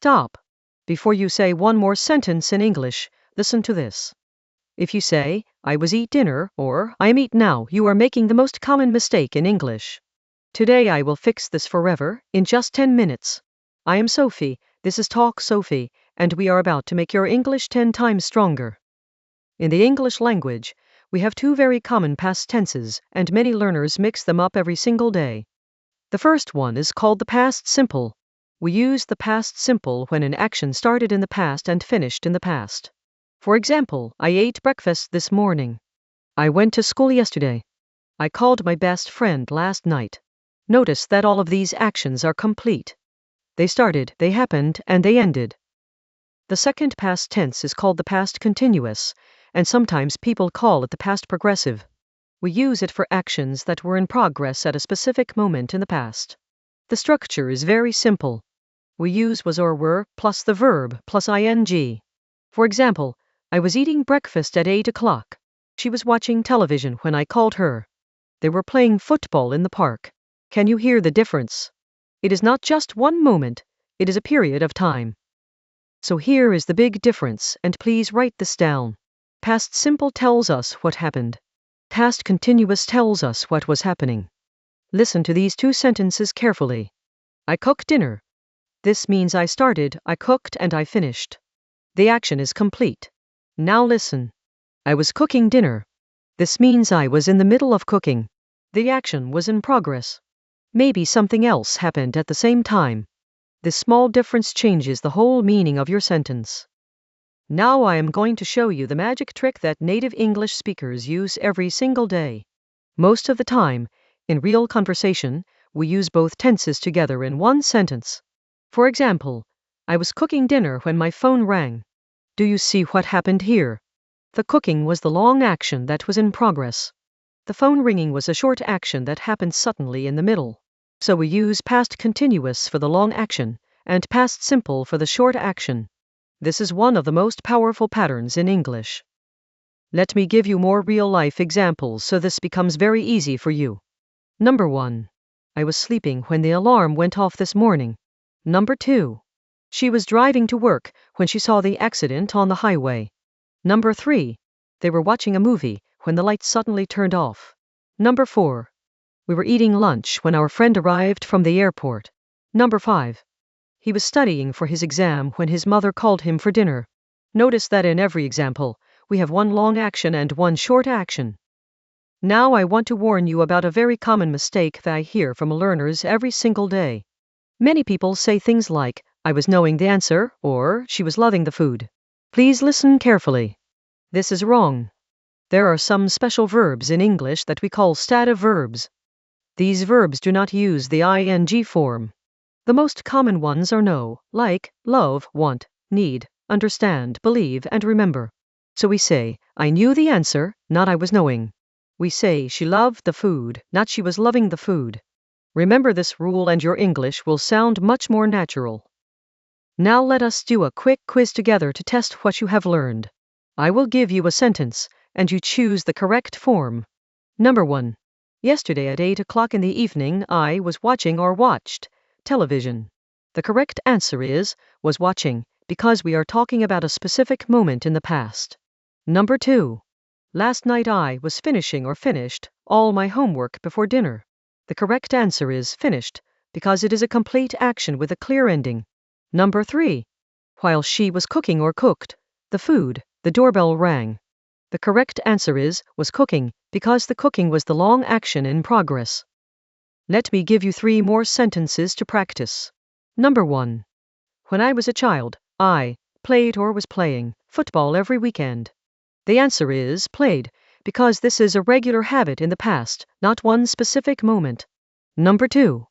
Stop. Before you say one more sentence in English, listen to this. If you say, I was eat dinner, or I am eat now, you are making the most common mistake in English. Today I will fix this forever, in just 10 minutes. I am Sophie, this is Talk Sophie, and we are about to make your English 10 times stronger. In the English language, we have two very common past tenses, and many learners mix them up every single day. The first one is called the past simple. We use the past simple when an action started in the past and finished in the past. For example, I ate breakfast this morning. I went to school yesterday. I called my best friend last night. Notice that all of these actions are complete. They started, they happened, and they ended. The second past tense is called the past continuous, and sometimes people call it the past progressive. We use it for actions that were in progress at a specific moment in the past. The structure is very simple. We use was or were plus the verb plus ing. For example, I was eating breakfast at 8 o'clock. She was watching television when I called her. They were playing football in the park. Can you hear the difference? It is not just one moment, it is a period of time. So here is the big difference, and please write this down. Past simple tells us what happened. Past continuous tells us what was happening. Listen to these two sentences carefully. I cooked dinner. This means I started, I cooked, and I finished. The action is complete. Now listen. I was cooking dinner. This means I was in the middle of cooking. The action was in progress. Maybe something else happened at the same time. This small difference changes the whole meaning of your sentence. Now I am going to show you the magic trick that native English speakers use every single day. Most of the time, in real conversation, we use both tenses together in one sentence. For example, I was cooking dinner when my phone rang. Do you see what happened here? The cooking was the long action that was in progress. The phone ringing was a short action that happened suddenly in the middle. So we use past continuous for the long action, and past simple for the short action. This is one of the most powerful patterns in English. Let me give you more real-life examples so this becomes very easy for you. Number 1. I was sleeping when the alarm went off this morning. Number 2. She was driving to work when she saw the accident on the highway. Number 3. They were watching a movie when the lights suddenly turned off. Number 4. We were eating lunch when our friend arrived from the airport. Number 5. He was studying for his exam when his mother called him for dinner. Notice that in every example, we have one long action and one short action. Now I want to warn you about a very common mistake that I hear from learners every single day. Many people say things like, I was knowing the answer, or she was loving the food. Please listen carefully. This is wrong. There are some special verbs in English that we call stative verbs. These verbs do not use the ing form. The most common ones are know, like, love, want, need, understand, believe, and remember. So we say, I knew the answer, not I was knowing. We say she loved the food, not she was loving the food. Remember this rule and your English will sound much more natural. Now let us do a quick quiz together to test what you have learned. I will give you a sentence, and you choose the correct form. Number 1. Yesterday at 8 o'clock in the evening I was watching or watched television. The correct answer is, was watching, because we are talking about a specific moment in the past. Number 2. Last night I was finishing or finished all my homework before dinner. The correct answer is finished, because it is a complete action with a clear ending. Number 3. While she was cooking or cooked the food, the doorbell rang. The correct answer is, was cooking, because the cooking was the long action in progress. Let me give you 3 more sentences to practice. Number 1. When I was a child, I played or was playing football every weekend. The answer is played, because this is a regular habit in the past, not one specific moment. Number 2.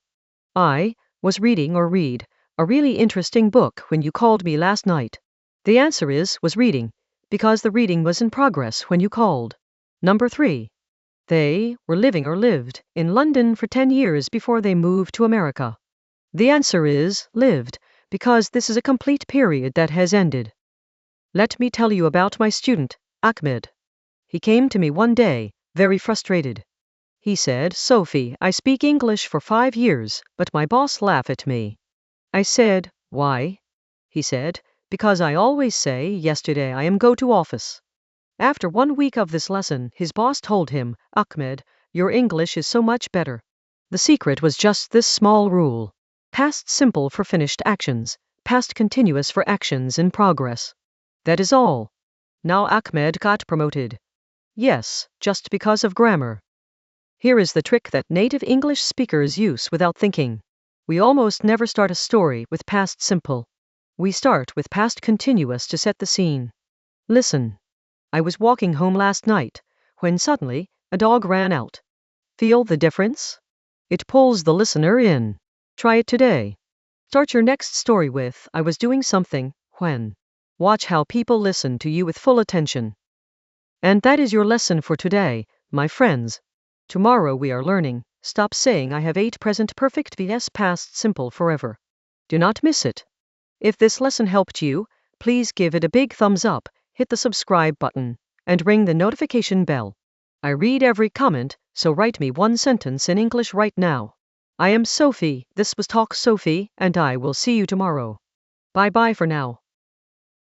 I was reading or read a really interesting book when you called me last night. The answer is was reading, because the reading was in progress when you called. Number 3. They were living or lived in London for 10 years before they moved to America. The answer is lived, because this is a complete period that has ended. Let me tell you about my student, Ahmed. He came to me one day, very frustrated. He said, Sophie, I speak English for 5 years, but my boss laughed at me. I said, why? he said, because I always say, yesterday I am go to office. After 1 week of this lesson, his boss told him, Ahmed, your English is so much better. The secret was just this small rule. Past simple for finished actions, past continuous for actions in progress. That is all. Now Ahmed got promoted. Yes, just because of grammar. Here is the trick that native English speakers use without thinking. We almost never start a story with past simple. We start with past continuous to set the scene. Listen. I was walking home last night, when suddenly, a dog ran out. Feel the difference? It pulls the listener in. Try it today. Start your next story with, I was doing something, when. Watch how people listen to you with full attention. And that is your lesson for today, my friends. Tomorrow we are learning, stop saying I have 8 present perfect vs past simple forever. Do not miss it. If this lesson helped you, please give it a big thumbs up, hit the subscribe button, and ring the notification bell. I read every comment, so write me 1 sentence in English right now. I am Sophie, this was Talk Sophie, and I will see you tomorrow. Bye bye for now.